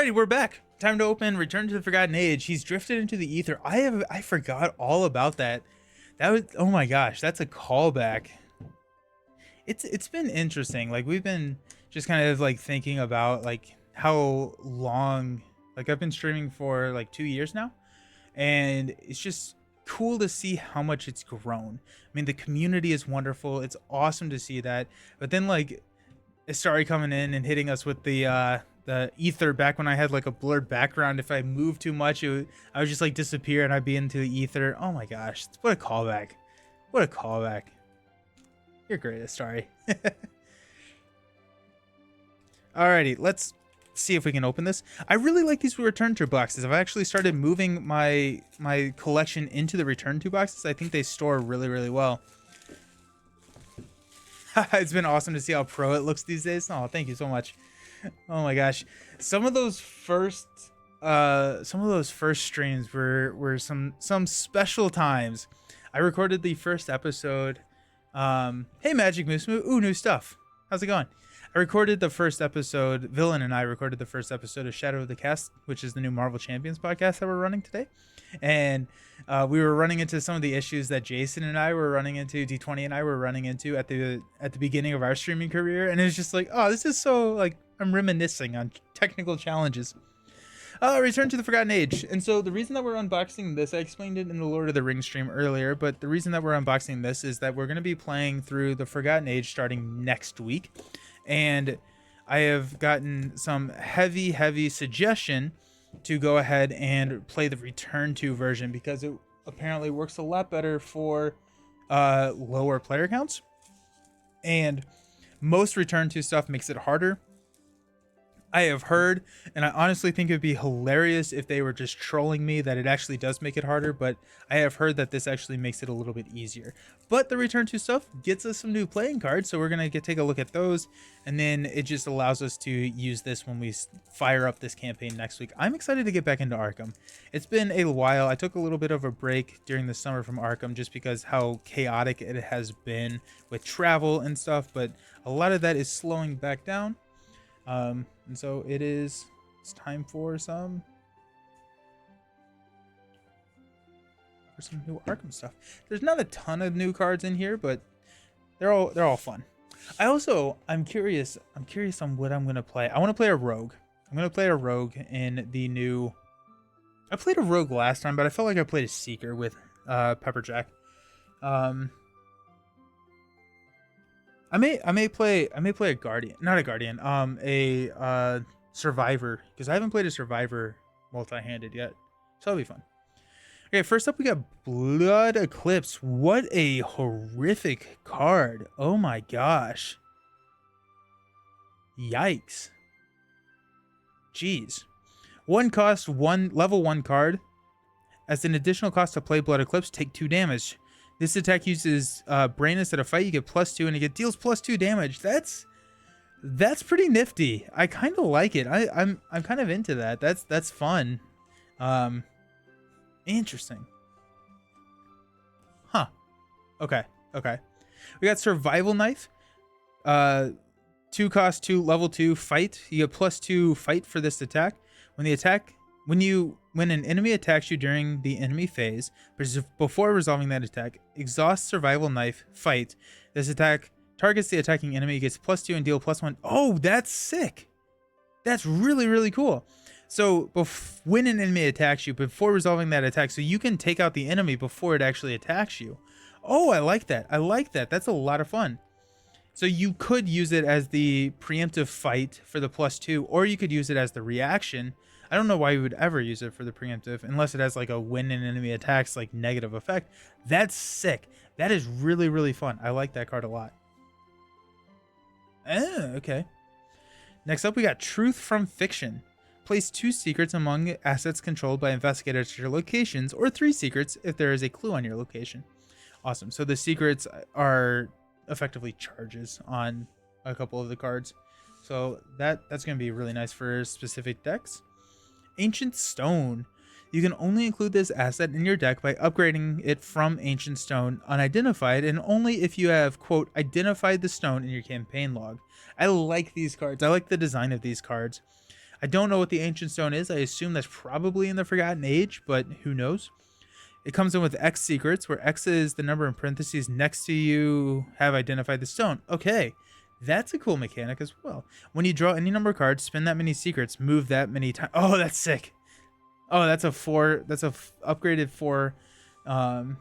Alrighty, we're back. Time to open Return to the Forgotten Age. He's drifted into the ether. I forgot all about that. That was, oh my gosh, that's a callback. It's been interesting. Like, we've been just kind of like thinking about like how long, like, I've been streaming for like 2 years now, and it's just cool to see how much it's grown. I mean, the community is wonderful. It's awesome to see that. But then like Istari coming in and hitting us with the ether back when I had like a blurred background. If I moved too much, I would just like disappear and I'd be into the ether. Oh my gosh, what a callback. What a callback. You're great, Istari. Alrighty, let's see if we can open this. I really like these return to boxes. I've actually started moving my collection into the return to boxes. I think they store really, really well. It's been awesome to see how pro it looks these days. Oh, thank you so much. Oh my gosh. Some of those first streams were some special times. I recorded the first episode. Hey Magic Moose Moo. Ooh, new stuff. How's it going? I recorded the first episode. Villain and I recorded the first episode of Shadow of the Cast, which is the new Marvel Champions podcast that we're running today. And we were running into some of the issues that Jason and I were running into, D20 and I were running into at the beginning of our streaming career. And it was just like, oh, this is so like, I'm reminiscing on technical challenges. Return to the Forgotten Age. And so the reason that we're unboxing this, I explained it in the Lord of the Rings stream earlier, but the reason that we're unboxing this is that we're going to be playing through the Forgotten Age starting next week. And I have gotten some heavy suggestion to go ahead and play the Return to version because it apparently works a lot better for lower player counts. And most Return to stuff makes it harder. I have heard, and I honestly think it would be hilarious if they were just trolling me that it actually does make it harder, but I have heard that this actually makes it a little bit easier. But the Return to stuff gets us some new playing cards, so we're going to take a look at those, and then it just allows us to use this when we fire up this campaign next week. I'm excited to get back into Arkham. It's been a while. I took a little bit of a break during the summer from Arkham just because how chaotic it has been with travel and stuff, but a lot of that is slowing back down. And so it's time for some new Arkham stuff. There's not a ton of new cards in here, but they're all fun. I'm curious on what I'm gonna play. I want to play a rogue. I'm gonna play a rogue in the new. I played a rogue last time, but I felt like I played a seeker with Pepperjack. I may play a guardian, not a guardian, a survivor, because I haven't played a survivor multi-handed yet, so that'll be fun. Okay, first up we got Blood Eclipse. What a horrific card! Oh my gosh! Yikes! Jeez. Level 1 card. As an additional cost to play Blood Eclipse, take 2 damage. This attack uses Brainless at a fight. You get +2 and it deals +2 damage. That's pretty nifty. I kind of like it. I'm kind of into that. That's fun. Interesting. Huh. Okay. We got Survival Knife. 2 cost 2 level 2 fight. You get +2 fight for this attack. When an enemy attacks you during the enemy phase, before resolving that attack, exhaust Survival Knife, fight. This attack targets the attacking enemy, gets +2 and deal +1. Oh, that's sick. That's really, really cool. So when an enemy attacks you, before resolving that attack, so you can take out the enemy before it actually attacks you. Oh, I like that. That's a lot of fun. So you could use it as the preemptive fight for the +2, or you could use it as the reaction. I don't know why you would ever use it for the preemptive unless it has like a when an enemy attacks like negative effect. That's sick. That is really, really fun. I like that card a lot. Okay. Next up we got Truth from Fiction. Place 2 secrets among assets controlled by investigators at your locations, or 3 secrets if there is a clue on your location. Awesome. So the secrets are effectively charges on a couple of the cards. So that's going to be really nice for specific decks. Ancient Stone. You can only include this asset in your deck by upgrading it from Ancient Stone unidentified, and only if you have, quote, identified the stone in your campaign log. I like these cards. I like the design of these cards. I don't know what the Ancient Stone is. I assume that's probably in the Forgotten Age, but who knows? It comes in with X secrets, where X is the number in parentheses next to you have identified the stone. Okay, that's a cool mechanic as well. When you draw any number of cards, spin that many secrets, move that many times. Oh, that's sick. Oh, that's a 4. That's a upgraded 4. When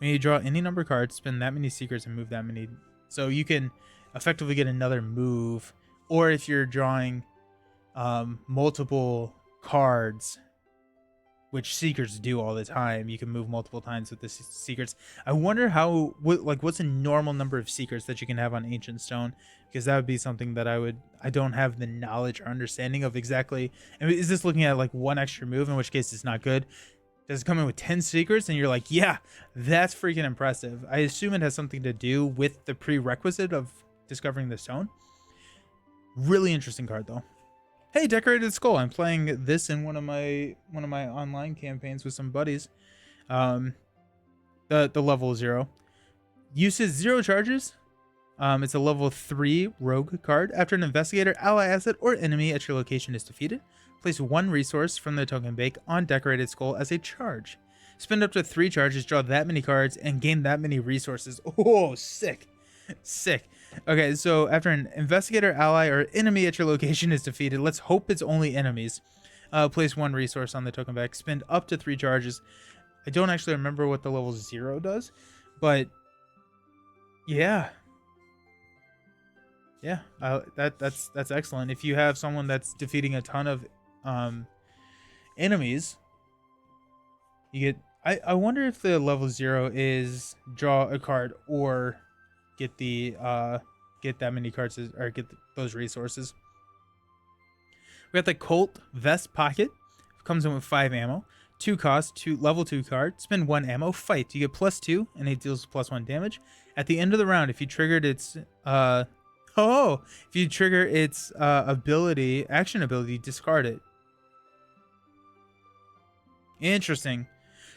you draw any number of cards, spin that many secrets and move that many. So you can effectively get another move. Or if you're drawing multiple cards, which secrets do all the time, you can move multiple times with the secrets. I wonder what's a normal number of secrets that you can have on Ancient Stone, because that would be something that I don't have the knowledge or understanding of exactly. I mean, is this looking at like one extra move, in which case it's not good? Does it come in with 10 secrets and you're like, yeah, that's freaking impressive? I assume it has something to do with the prerequisite of discovering the stone. Really interesting card though. Hey, Decorated Skull. I'm playing this in one of my online campaigns with some buddies. The level 0. Uses 0 charges. It's a level 3 rogue card. After an investigator, ally, asset, or enemy at your location is defeated, place 1 resource from the token bank on Decorated Skull as a charge. Spend up to 3 charges, draw that many cards, and gain that many resources. Oh, sick. Sick. Okay, so after an investigator, ally, or enemy at your location is defeated, let's hope it's only enemies. Place 1 resource on the token bank. Spend up to 3 charges. I don't actually remember what the level 0 does, but yeah. Yeah, that's excellent. If you have someone that's defeating a ton of enemies, you get. I wonder if the level 0 is draw a card or get the get that many cards or get those resources. We got the Colt Vest Pocket. Comes in with 5 ammo, 2 cost, 2 level 2 card. Spend 1 ammo. Fight. You get +2, and it deals +1 damage. At the end of the round, if you triggered its action ability, discard it. Interesting.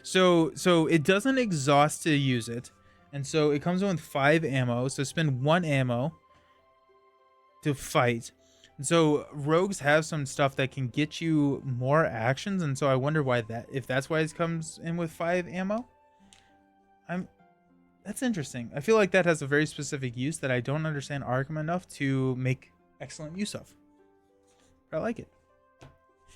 So it doesn't exhaust to use it. And so it comes in with 5 ammo. So spend 1 ammo to fight. And so rogues have some stuff that can get you more actions. And so I wonder why if that's why it comes in with 5 ammo. That's interesting. I feel like that has a very specific use that I don't understand Arkham enough to make excellent use of. But I like it.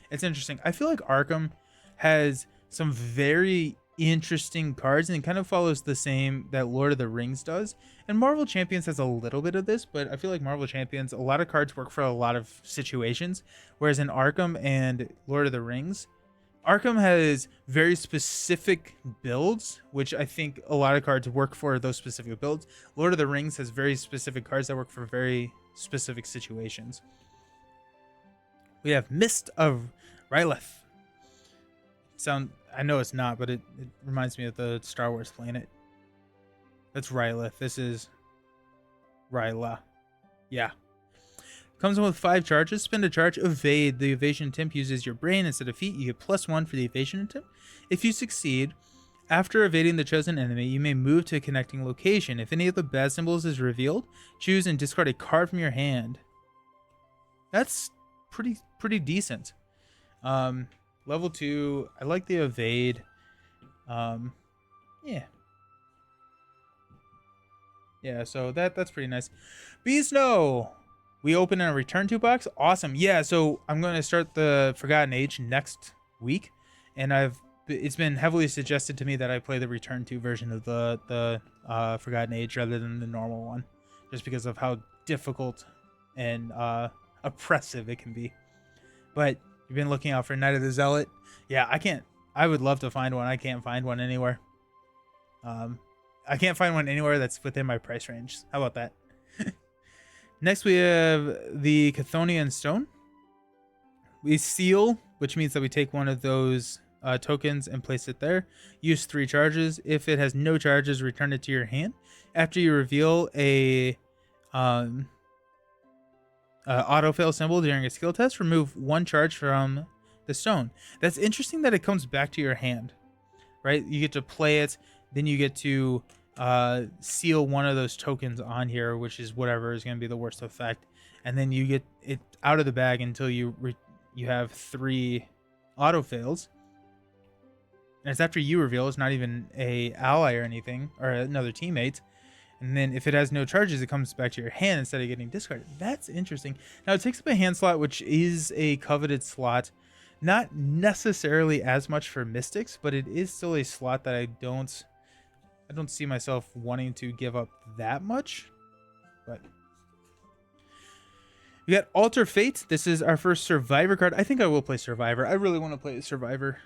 It's interesting. I feel like Arkham has some very interesting cards, and it kind of follows the same that Lord of the Rings does. And Marvel Champions has a little bit of this, but I feel like Marvel Champions, a lot of cards work for a lot of situations, whereas in Arkham and Lord of the Rings, Arkham has very specific builds, which I think a lot of cards work for those specific builds. Lord of the Rings has very specific cards that work for very specific situations. We have Mist of Rylith. I know it's not, but it reminds me of the Star Wars planet. That's Rylith. This is Ryla. Yeah. Comes in with 5 charges. Spend a charge. Evade. The evasion attempt uses your brain instead of feet. You get +1 for the evasion attempt. If you succeed, after evading the chosen enemy, you may move to a connecting location. If any of the bad symbols is revealed, choose and discard a card from your hand. That's pretty decent. Level 2, I like the evade. Yeah. Yeah, so that's pretty nice. Beasno! We open a return to box. Awesome. Yeah, so I'm going to start the Forgotten Age next week, and it's been heavily suggested to me that I play the return to version of the Forgotten Age rather than the normal one, just because of how difficult and oppressive it can be. But you've been looking out for Night of the Zealot. Yeah, I would love to find one. I can't find one anywhere. I can't find one anywhere that's within my price range. How about that? Next, we have the Chthonian Stone. We seal, which means that we take one of those tokens and place it there. Use 3 charges. If it has no charges, return it to your hand. After you reveal a autofail symbol during a skill test, remove 1 charge from the stone. That's interesting that it comes back to your hand, right? You get to play it, then you get to seal one of those tokens on here, which is whatever is going to be the worst effect, and then you get it out of the bag until you have 3 auto fails. And it's after you reveal. It's not even a ally or anything or another teammate. And then if it has no charges, it comes back to your hand instead of getting discarded. That's interesting. Now it takes up a hand slot, which is a coveted slot. Not necessarily as much for Mystics, but it is still a slot that I don't see myself wanting to give up that much. But we got Alter Fate. This is our first Survivor card. I think I will play Survivor. I really want to play Survivor.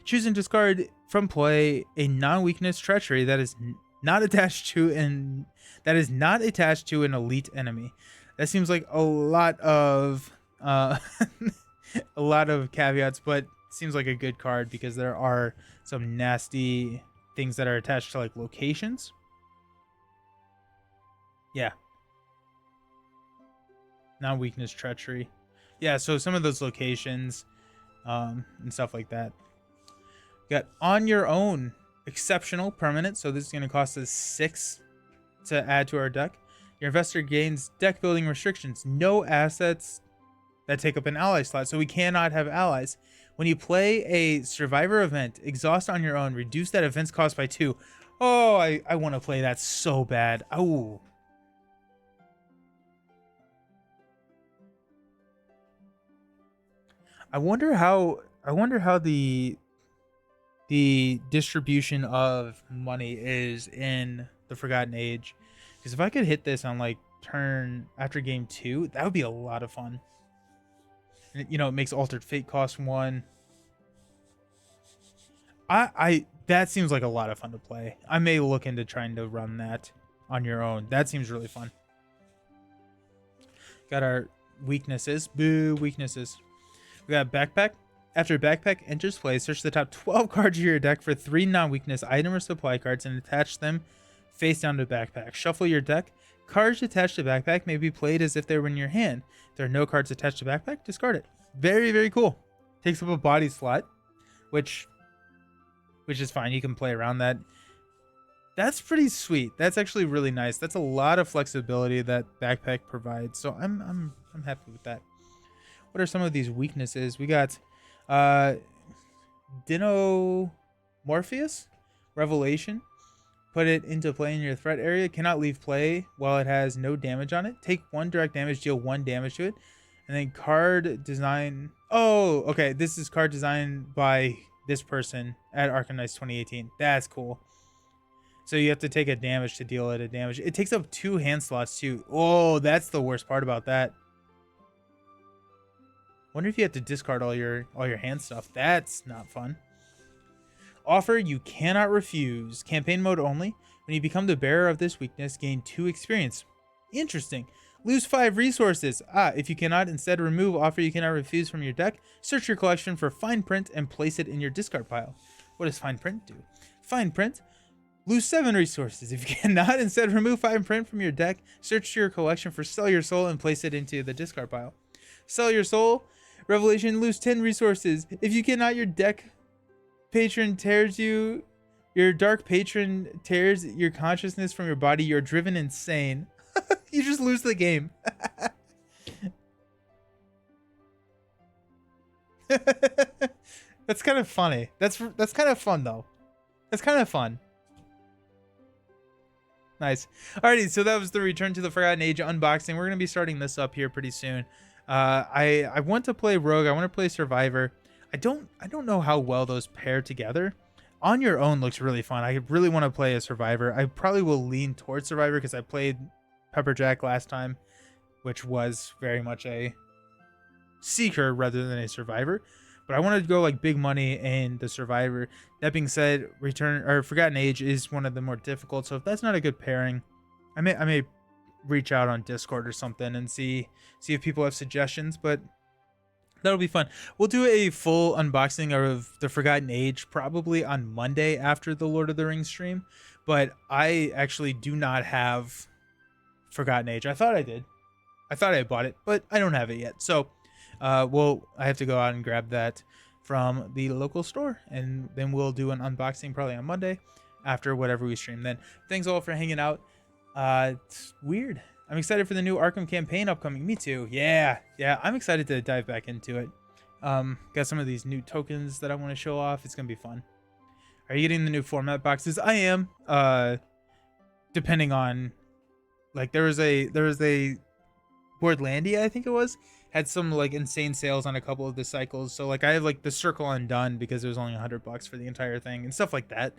Choose and discard from play a non-weakness treachery that is not attached to an elite enemy. That seems like a lot of a lot of caveats, but seems like a good card because there are some nasty things that are attached to like locations. Yeah. Non-weakness treachery. Yeah, so some of those locations and stuff like that. Got On Your Own, exceptional, permanent. So this is going to cost us 6 to add to our deck. Your investor gains deck building restrictions. No assets that take up an ally slot. So we cannot have allies. When you play a Survivor event, exhaust On Your Own. Reduce that event's cost by 2. Oh, I want to play that so bad. Oh. I wonder how the distribution of money is in the Forgotten Age, because if I could hit this on like turn after game 2, that would be a lot of fun. And, you know, it makes Altered Fate cost 1. That seems like a lot of fun to play. I may look into trying to run that On Your Own. That seems really fun. Got our weaknesses. Boo, weaknesses. We got Backpack. After Backpack enters play, search the top 12 cards of your deck for 3 non-weakness item or supply cards and attach them face down to Backpack. Shuffle your deck. Cards attached to Backpack may be played as if they were in your hand. If there are no cards attached to Backpack, discard it. Very, very cool. Takes up a body slot, which is fine. You can play around that. That's pretty sweet. That's actually really nice. That's a lot of flexibility that Backpack provides. So I'm happy with that. What are some of these weaknesses? We got Dinomorpheus, Revelation. Put it into play in your threat area. Cannot leave play while it has no damage on it. Take 1 direct damage, deal 1 damage to it. And then card design. Oh, okay. This is card designed by this person at Arkham Knights 2018. That's cool. So you have to take a damage to deal it a damage. It takes up 2 hand slots too. Oh, that's the worst part about that. Wonder if you have to discard all your hand stuff. That's not fun. Offer you cannot refuse. Campaign mode only. When you become the bearer of this weakness, gain 2 experience. Interesting. Lose 5 resources. If you cannot instead remove offer you cannot refuse from your deck, search your collection for fine print and place it in your discard pile. What does fine print do? Fine print. Lose 7 resources. If you cannot instead remove fine print from your deck, search your collection for sell your soul and place it into the discard pile. Sell your soul. Revelation, lose 10 resources. If you cannot, your deck patron tears you. Your dark patron tears your consciousness from your body. You're driven insane. You just lose the game. That's kind of funny. That's kind of fun though. That's kind of fun. Nice. Alrighty, so that was the Return to the Forgotten Age unboxing. We're gonna be starting this up here pretty soon. I want to play Rogue. I want to play Survivor. I don't know how well those pair together. On Your Own looks really fun. I really want to play a Survivor. I probably will lean towards Survivor because I played Pepperjack last time, which was very much a Seeker rather than a Survivor. But I wanted to go like big money in the Survivor. That being said, Forgotten Age is one of the more difficult. So if that's not a good pairing, I may reach out on Discord or something and see if people have suggestions, but that'll be fun. We'll do a full unboxing of the Forgotten Age probably on Monday after the Lord of the Rings stream, but I actually do not have Forgotten Age. I thought I did. I thought I bought it, but I don't have it yet. So I have to go out and grab that from the local store, and then we'll do an unboxing probably on Monday after whatever we stream then. Thanks all for hanging out. It's weird. I'm excited for the new Arkham campaign upcoming. Me too. Yeah, I'm excited to dive back into it. Got some of these new tokens that I want to show off. It's gonna be fun. Are you getting the new format boxes? I am. Depending on, like, there was a Boardlandia, I think it was, had some like insane sales on a couple of the cycles. So like I have like the circle undone because it was only $100 for the entire thing and stuff like that.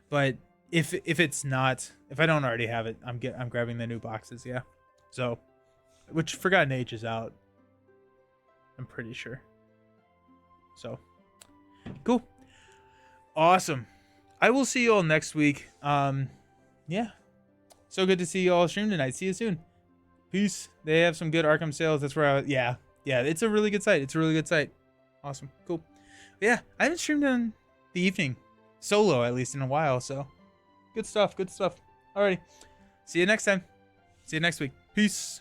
But if it's not, if I don't already have it, I'm grabbing the new boxes. Yeah. So, which Forgotten Age is out, I'm pretty sure. So cool. Awesome. I will see you all next week. Yeah. So good to see you all stream tonight. See you soon. Peace. They have some good Arkham sales. That's where yeah, it's a really good site. It's a really good site. Awesome. Cool. But yeah, I haven't streamed in the evening, solo at least, in a while. So good stuff. Alrighty. See you next time. See you next week. Peace.